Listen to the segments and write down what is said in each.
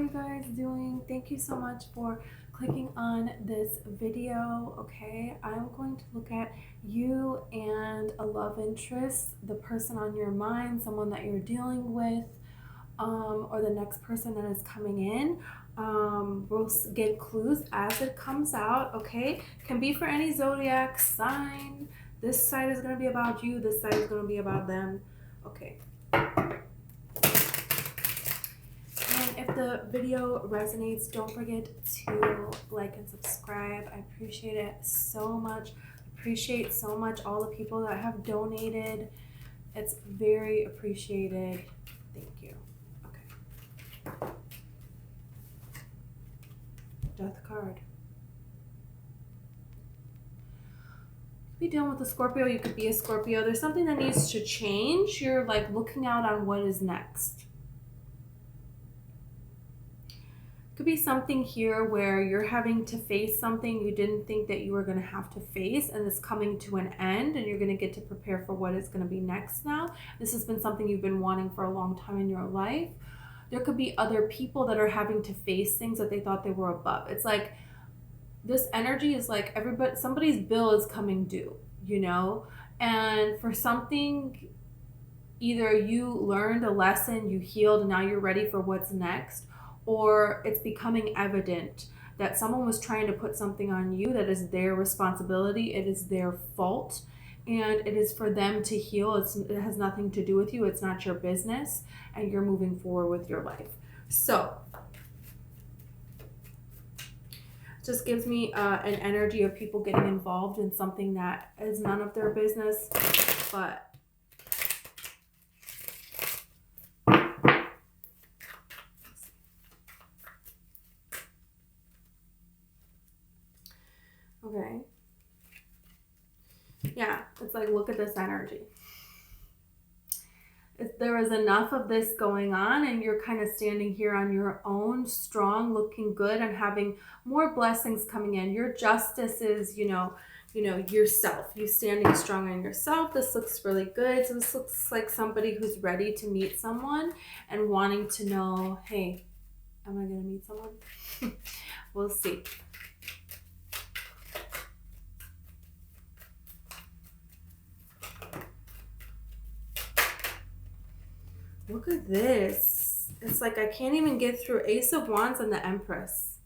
you guys doing? Thank you so much for clicking on this video. Okay, I'm going to look at you and a love interest, the person on your mind, someone that you're dealing with, or the next person that is coming in. We'll get clues as it comes out. Okay, can be for any zodiac sign. This side is going to be about you, this side is going to be about them. Okay. If the video resonates, don't forget to like and subscribe. I appreciate it so much. Appreciate so much all the people that have donated. It's very appreciated. Thank you. Okay. Death card. Be dealing with a Scorpio. You could be a Scorpio. There's something that needs to change. You're like looking out on what is next. Could be something here where you're having to face something you didn't think that you were going to have to face, and it's coming to an end, and you're going to get to prepare for what is going to be next now. This has been something you've been wanting for a long time in your life. There could be other people that are having to face things that they thought they were above. It's like this energy is like somebody's bill is coming due, you know? And for something, either you learned a lesson, you healed, and now you're ready for what's next, or it's becoming evident that someone was trying to put something on you that is their responsibility, it is their fault, and it is for them to heal. It has nothing to do with you, it's not your business, and you're moving forward with your life. So, just gives me an energy of people getting involved in something that is none of their business, but okay. Yeah, it's like, look at this energy. If there is enough of this going on and you're kind of standing here on your own, strong, looking good, and having more blessings coming in. Your justice is, you know, yourself. You standing strong on yourself. This looks really good. So this looks like somebody who's ready to meet someone and wanting to know, hey, am I going to meet someone? We'll see. Look at this. It's like I can't even get through Ace of Wands and the Empress.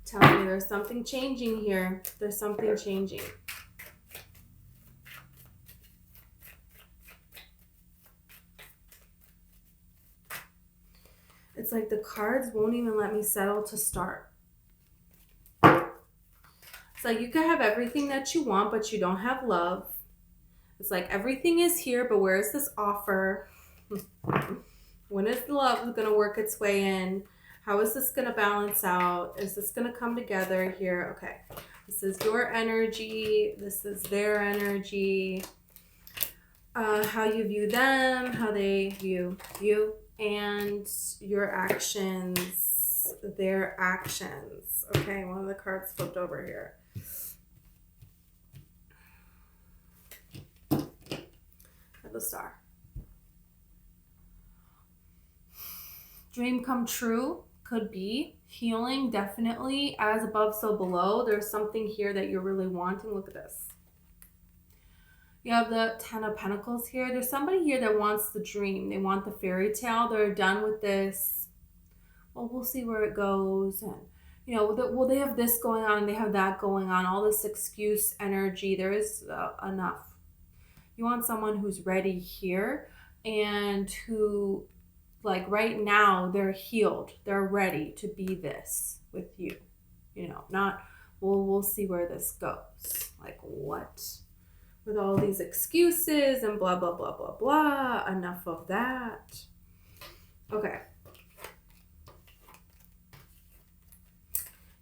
Telling me there's something changing here. There's something changing. It's like the cards won't even let me settle to start. It's like you could have everything that you want, but you don't have love. It's like everything is here, but where is this offer? When is the love going to work its way in? How is this going to balance out? Is this going to come together here? Okay. This is your energy. This is their energy. How you view them, how they view you, and your actions, their actions. Okay, one of the cards flipped over here. At the star. Dream come true, could be. Healing, definitely. As above, so below. There's something here that you're really wanting. Look at this. You have the Ten of Pentacles here. There's somebody here that wants the dream. They want the fairy tale. They're done with this. Well, we'll see where it goes. And, you know, well, they have this going on and they have that going on. All this excuse energy. There is enough. You want someone who's ready here and who, like right now, they're healed. They're ready to be this with you. You know, not, well, we'll see where this goes. Like what? With all these excuses and blah, blah, blah, blah, blah. Enough of that. Okay.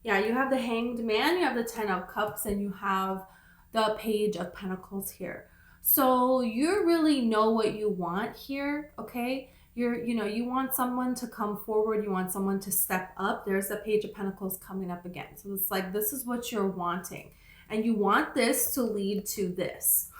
Yeah, you have the Hanged Man, you have the Ten of Cups, and you have the Page of Pentacles here. So you really know what you want here, okay? You want someone to come forward. You want someone to step up. There's the Page of Pentacles coming up again. So it's like, this is what you're wanting. And you want this to lead to this.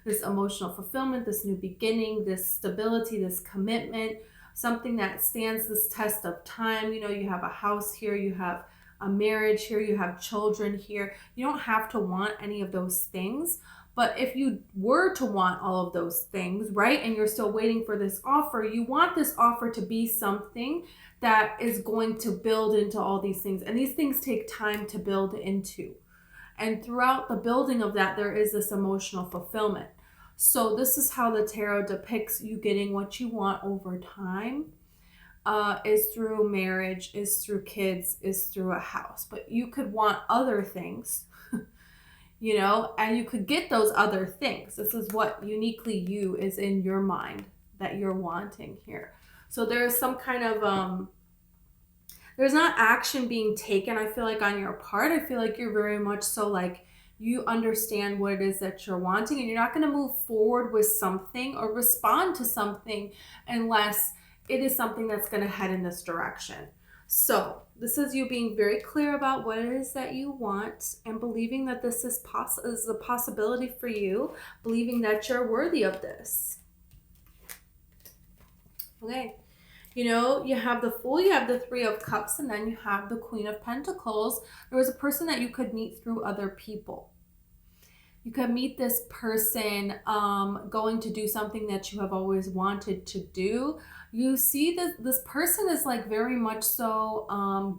This emotional fulfillment, this new beginning, this stability, this commitment. something that stands this test of time. You know, you have a house here, you have a marriage here, you have children here. You don't have to want any of those things. But if you were to want all of those things, right, and you're still waiting for this offer, you want this offer to be something that is going to build into all these things. And these things take time to build into. And throughout the building of that, there is this emotional fulfillment. So this is how the tarot depicts you getting what you want over time. Is through marriage, is through kids, is through a house. But you could want other things, you know, and you could get those other things. This is what uniquely you is in your mind that you're wanting here. So there's some kind of, there's not action being taken, I feel like, on your part. I feel like you're very much so like, you understand what it is that you're wanting, and you're not going to move forward with something or respond to something unless it is something that's going to head in this direction. So this is you being very clear about what it is that you want and believing that this is a possibility for you, believing that you're worthy of this. Okay. You know, you have the Fool, you have the Three of Cups, and then you have the Queen of Pentacles. There was a person that you could meet through other people. You could meet this person going to do something that you have always wanted to do. You see that this person is like very much so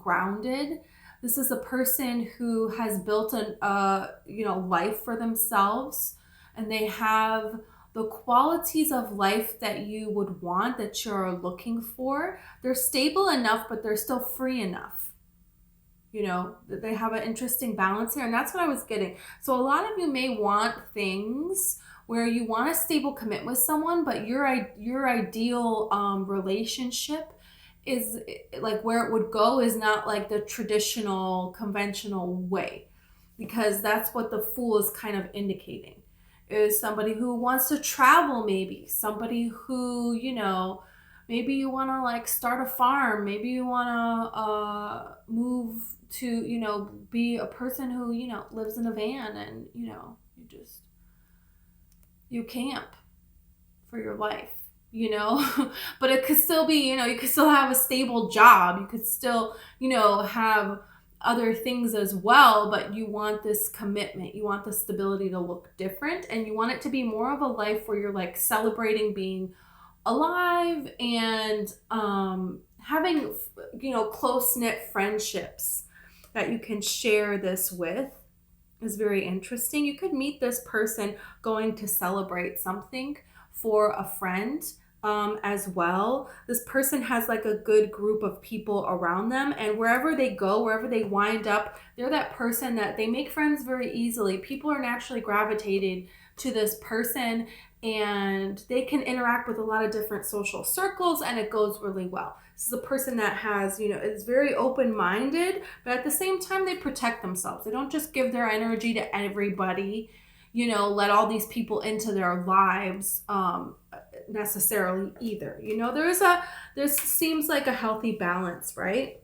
grounded. This is a person who has built a life for themselves, and they have the qualities of life that you would want, that you're looking for. They're stable enough, but they're still free enough. You know, they have an interesting balance here, and that's what I was getting. So a lot of you may want things where you want a stable commitment with someone, but your ideal relationship is like where it would go is not like the traditional conventional way, because that's what the Fool is kind of indicating, is somebody who wants to travel, maybe somebody who, you know, maybe you want to like start a farm, maybe you want to move to, you know, be a person who, you know, lives in a van, and, you know, you camp for your life, you know. But it could still be, you know, you could still have a stable job, you could still, you know, have other things as well, but you want this commitment, you want the stability to look different, and you want it to be more of a life where you're like celebrating being alive and having, you know, close-knit friendships that you can share this with is very interesting. You could meet this person going to celebrate something for a friend as well. This person has like a good group of people around them, and wherever they go, wherever they wind up, they're that person that they make friends very easily. People are naturally gravitated to this person, and they can interact with a lot of different social circles, and it goes really well. This is a person that has, you know, is very open-minded, but at the same time, they protect themselves. They don't just give their energy to everybody, you know, let all these people into their lives necessarily either. You know, there seems like a healthy balance, right?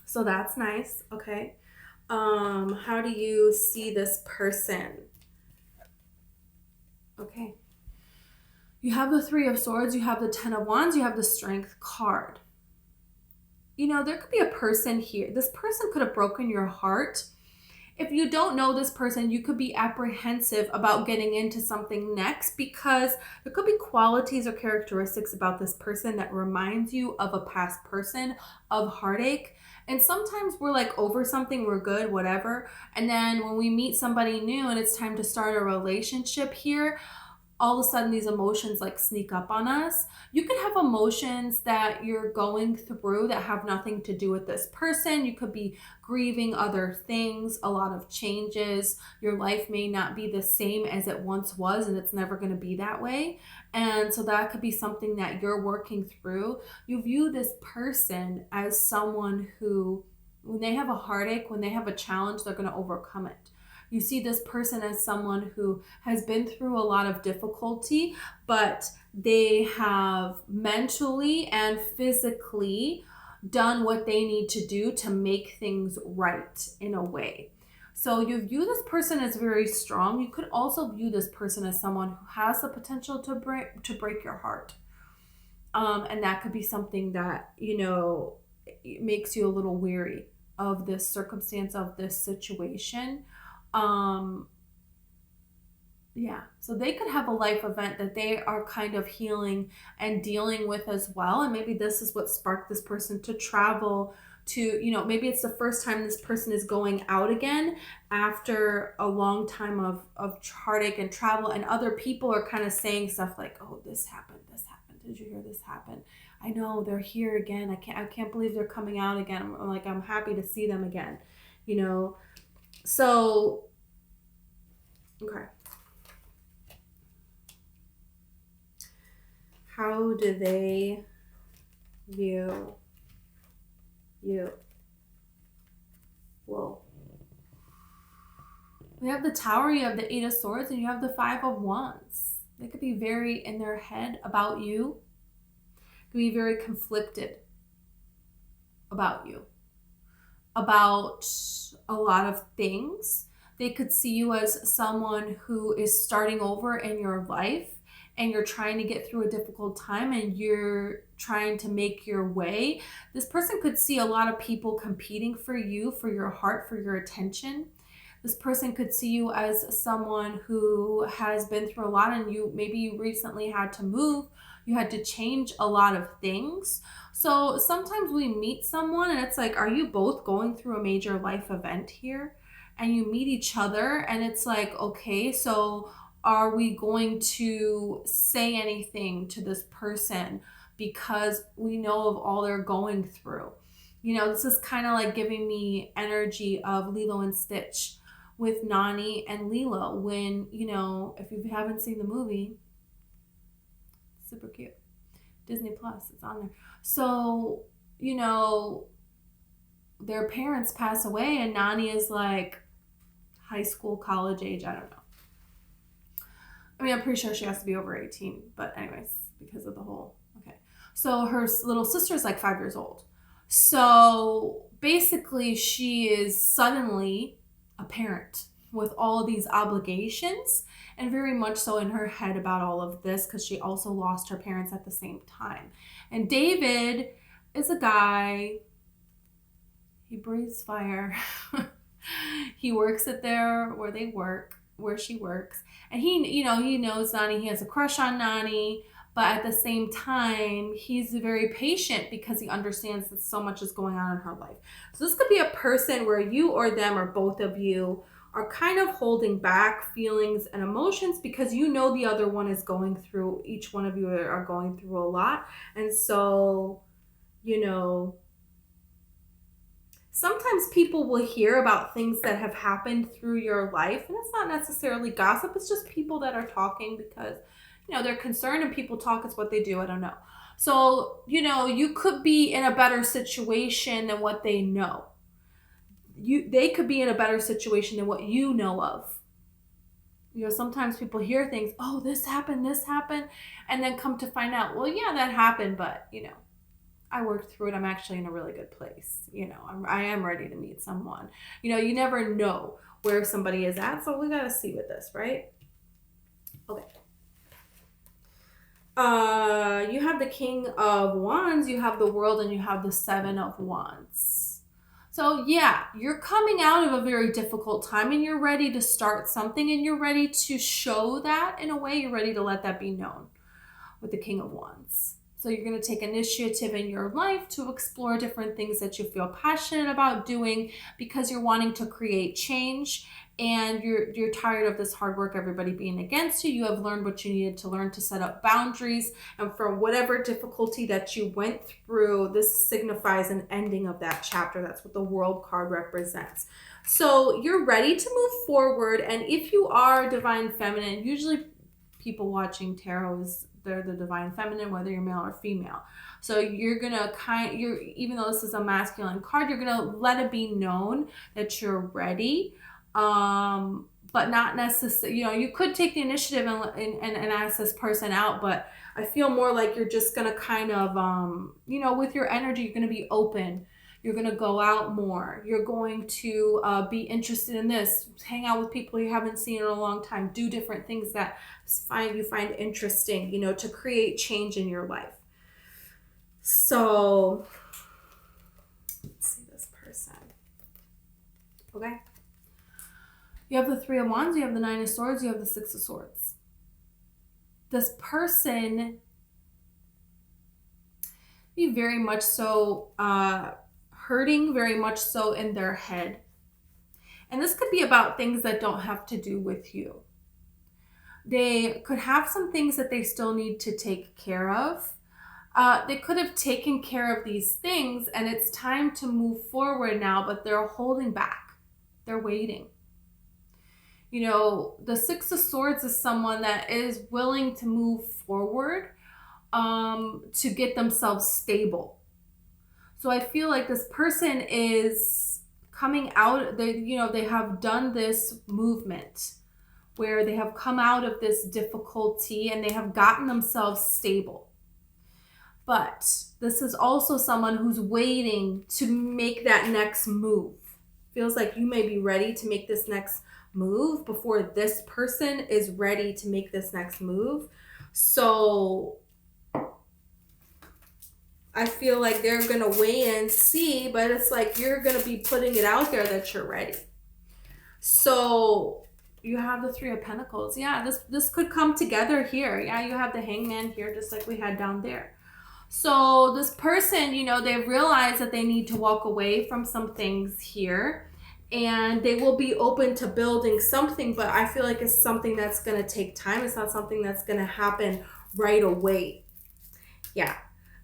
So that's nice. Okay. How do you see this person? Okay. You have the Three of Swords, you have the Ten of Wands, you have the Strength card. You know, there could be a person here. This person could have broken your heart. If you don't know this person, you could be apprehensive about getting into something next, because there could be qualities or characteristics about this person that reminds you of a past person, of heartache. And sometimes we're like over something, we're good, whatever. And then when we meet somebody new and it's time to start a relationship here, all of a sudden these emotions like sneak up on us. You could have emotions that you're going through that have nothing to do with this person. You could be grieving other things, a lot of changes. Your life may not be the same as it once was, and it's never going to be that way. And so that could be something that you're working through. You view this person as someone who, when they have a heartache, when they have a challenge, they're going to overcome it. You see this person as someone who has been through a lot of difficulty, but they have mentally and physically done what they need to do to make things right in a way. So you view this person as very strong. You could also view this person as someone who has the potential to break your heart. And that could be something that, you know, makes you a little weary of this circumstance, of this situation. Um, yeah, so they could have a life event that they are kind of healing and dealing with as well. And maybe this is what sparked this person to travel to, you know, maybe it's the first time this person is going out again after a long time of heartache and travel. And other people are kind of saying stuff like, oh, this happened, this happened. Did you hear this happen? I know they're here again. I can't believe they're coming out again. I'm happy to see them again, you know? So, okay. How do they view you? Whoa. We have the Tower, you have the Eight of Swords, and you have the Five of Wands. They could be very in their head about you. Could be very conflicted about you. About a lot of things. They could see you as someone who is starting over in your life, and you're trying to get through a difficult time and you're trying to make your way. This person could see a lot of people competing for you, for your heart, for your attention. This person could see you as someone who has been through a lot, and maybe you recently had to move. You had to change a lot of things. So sometimes we meet someone and it's like, are you both going through a major life event here? And you meet each other and it's like, okay, so are we going to say anything to this person because we know of all they're going through? You know, this is kind of like giving me energy of Lilo and Stitch with Nani and Lilo when, you know, if you haven't seen the movie, super cute. Disney Plus, it's on there. So, you know, their parents pass away and Nani is like high school, college age, I don't know. I mean, I'm pretty sure she has to be over 18, but anyways, because of the whole, okay. So her little sister is like 5 years old. So basically she is suddenly a parent with all of these obligations and very much so in her head about all of this because she also lost her parents at the same time. And David is a guy, he breathes fire. He works at there where they work, where she works. And he knows Nani, he has a crush on Nani, but at the same time, he's very patient because he understands that so much is going on in her life. So this could be a person where you or them or both of you are kind of holding back feelings and emotions because you know the other one is going through, each one of you are going through a lot. And so, you know, sometimes people will hear about things that have happened through your life, and it's not necessarily gossip. It's just people that are talking because, you know, they're concerned, and people talk. It's what they do. I don't know. So, you know, you could be in a better situation than what they know. They could be in a better situation than what you know of. You know, sometimes people hear things, oh, this happened, and then come to find out, well, yeah, that happened, but, you know, I worked through it. I'm actually in a really good place. You know, I am ready to meet someone. You know, you never know where somebody is at. So we got to see with this, right? Okay. You have the King of Wands, you have the World, and you have the Seven of Wands. So yeah, you're coming out of a very difficult time and you're ready to start something and you're ready to show that in a way. You're ready to let that be known with the King of Wands. So you're going to take initiative in your life to explore different things that you feel passionate about doing because you're wanting to create change and you're tired of this hard work, everybody being against you. You have learned what you needed to learn to set up boundaries. And for whatever difficulty that you went through, this signifies an ending of that chapter. That's what the World card represents. So you're ready to move forward. And if you are Divine Feminine, usually people watching tarot they're the Divine Feminine, whether you're male or female. So you're gonna even though this is a masculine card, you're gonna let it be known that you're ready, but not necessarily. You know, you could take the initiative and ask this person out, but I feel more like you're just gonna kind of, you know, with your energy, you're gonna be open. You're going to go out more. You're going to be interested in this. Hang out with people you haven't seen in a long time. Do different things that you find interesting, you know, to create change in your life. So let's see this person. Okay. You have the Three of Wands, you have the Nine of Swords, you have the Six of Swords. This person be very much so hurting, very much so in their head. And this could be about things that don't have to do with you. They could have some things that they still need to take care of. They could have taken care of these things and it's time to move forward now, but they're holding back. They're waiting. You know, the Six of Swords is someone that is willing to move forward to get themselves stable. So I feel like this person is coming out, they have done this movement where they have come out of this difficulty and they have gotten themselves stable. But this is also someone who's waiting to make that next move. Feels like you may be ready to make this next move before this person is ready to make this next move. So I feel like they're going to wait and see, but it's like you're going to be putting it out there that you're ready. So you have the Three of Pentacles. Yeah, this could come together here. Yeah, you have the Hangman here just like we had down there. So this person, you know, they realize that they need to walk away from some things here and they will be open to building something, but I feel like it's something that's going to take time. It's not something that's going to happen right away. Yeah,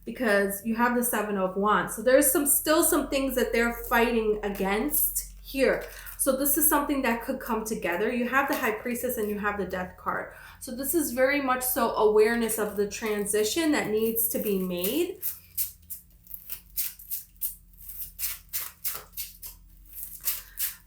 because you have the Seven of Wands. So there's still some things that they're fighting against here. So this is something that could come together. You have the High Priestess and you have the Death card. So this is very much so awareness of the transition that needs to be made.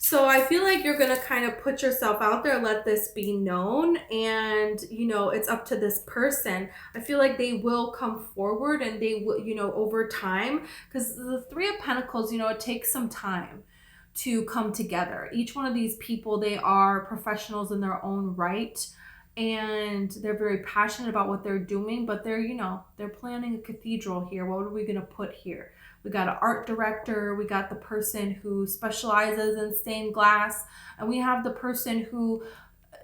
So I feel like you're going to kind of put yourself out there, let this be known, and, you know, it's up to this person. I feel like they will come forward and they will, you know, over time, because the Three of Pentacles, you know, it takes some time to come together. Each one of these people, they are professionals in their own right, and they're very passionate about what they're doing, but they're, you know, they're planning a cathedral here. What are we going to put here? We got an art director, we got the person who specializes in stained glass, and we have the person who,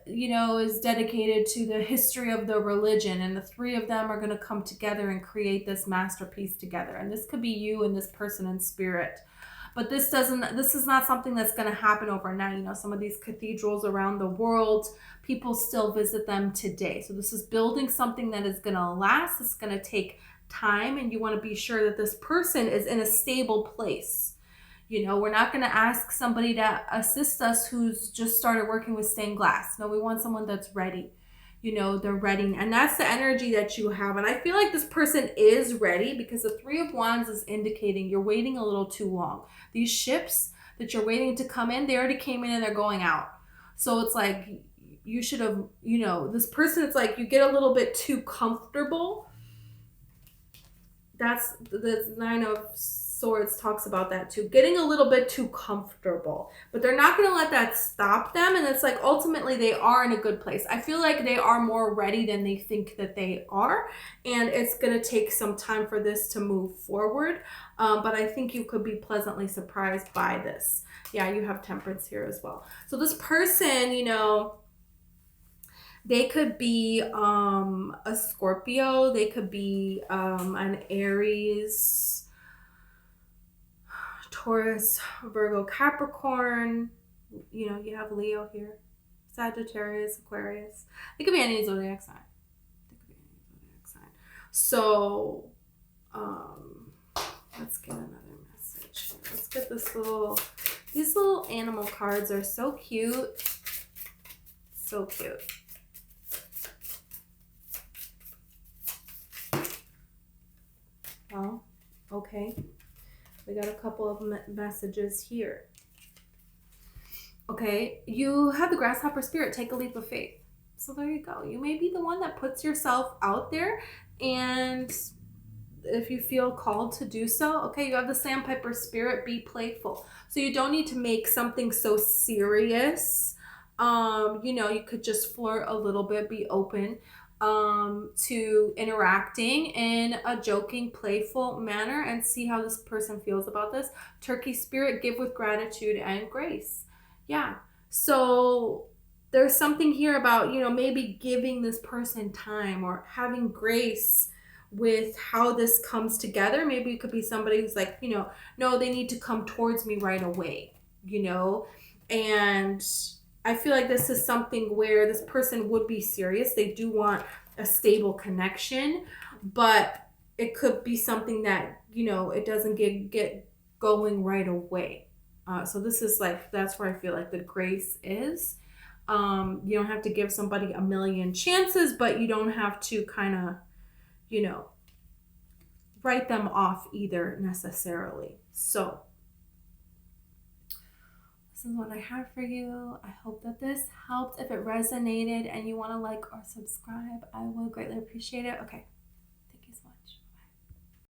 you know, is dedicated to the history of the religion, and the three of them are going to come together and create this masterpiece together. And this could be you and this person in spirit. But this is not something that's going to happen overnight. You know, some of these cathedrals around the world, people still visit them today. So this is building something that is going to last. It's going to take time, and you want to be sure that this person is in a stable place. You know, we're not going to ask somebody to assist us who's just started working with stained glass. No, we want someone that's ready. You know, they're ready. And that's the energy that you have. And I feel like this person is ready, because the Three of Wands is indicating you're waiting a little too long. These ships that you're waiting to come in, they already came in and they're going out. So it's like you should have, you know, this person, it's like you get a little bit too comfortable. That's the Nine of Swords talks about that too, getting a little bit too comfortable, but they're not going to let that stop them. And it's like ultimately they are in a good place. I feel like they are more ready than they think that they are, and it's going to take some time for this to move forward, but I think you could be pleasantly surprised by this. Yeah, you have Temperance here as well. So this person, you know, they could be a Scorpio, they could be an Aries, Taurus, Virgo, Capricorn. You know, you have Leo here, Sagittarius, Aquarius. It could be any zodiac sign. So let's get another message here. Let's get this little, these little animal cards are so cute. So cute. Well, okay. We got a couple of messages here. Okay, you have the Grasshopper Spirit. Take a leap of faith. So there you go. You may be the one that puts yourself out there, and if you feel called to do so, okay, you have the Sandpiper Spirit. Be playful. So you don't need to make something so serious. You know, you could just flirt a little bit, be open. to interacting in a joking, playful manner and see how this person feels about this. Turkey spirit, give with gratitude and grace. Yeah. So there's something here about, maybe giving this person time or having grace with how this comes together. Maybe it could be somebody who's like, no, they need to come towards me right away, and I feel like this is something where this person would be serious. They do want a stable connection, but it could be something that, it doesn't get going right away. So this is like, that's where I feel like the grace is. You don't have to give somebody a million chances, but you don't have to kind of, write them off either necessarily. So this is what I have for you. I hope that this helped. If it resonated and you want to like or subscribe, I will greatly appreciate it. Okay.